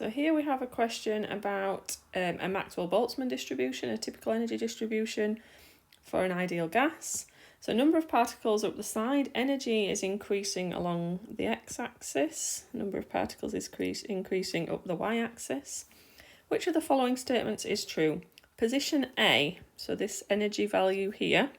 So here we have a question about a Maxwell-Boltzmann distribution, a typical energy distribution for an ideal gas. So number of particles up the side, energy is increasing along the x-axis, number of particles is increasing up the y-axis. Which of the following statements is true? Position A, so this energy value here,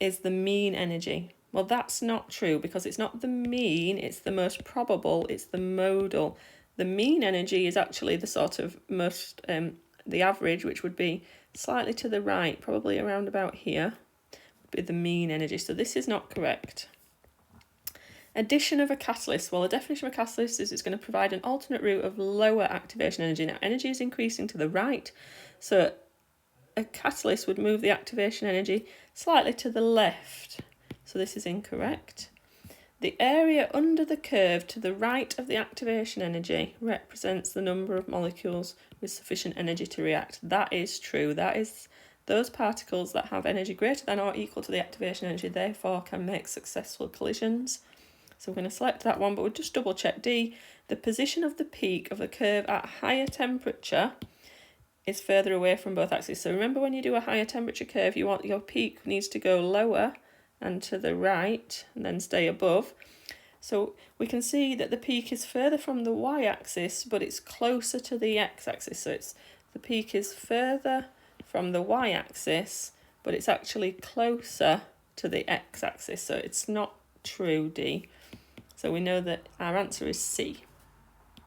is the mean energy. Well, that's not true because it's not the mean, it's the most probable, it's the modal. The mean energy is actually the sort of most, the average, which would be slightly to the right, probably around about here, would be the mean energy. So this is not correct. Addition of a catalyst. Well, the definition of a catalyst is it's going to provide an alternate route of lower activation energy. Now, energy is increasing to the right, so a catalyst would move the activation energy slightly to the left. So this is incorrect. The area under the curve to the right of the activation energy represents the number of molecules with sufficient energy to react. That is true. That is those particles that have energy greater than or equal to the activation energy, therefore can make successful collisions. So we're going to select that one, but we'll just double check D. The position of the peak of the curve at higher temperature is further away from both axes. So remember, when you do a higher temperature curve, you want your peak needs to go lower and to the right and then stay above. So we can see that the peak is further from the y-axis, but it's closer to the x-axis. So the peak is further from the y-axis, but it's actually closer to the x-axis. So it's not true, D. So we know that our answer is C.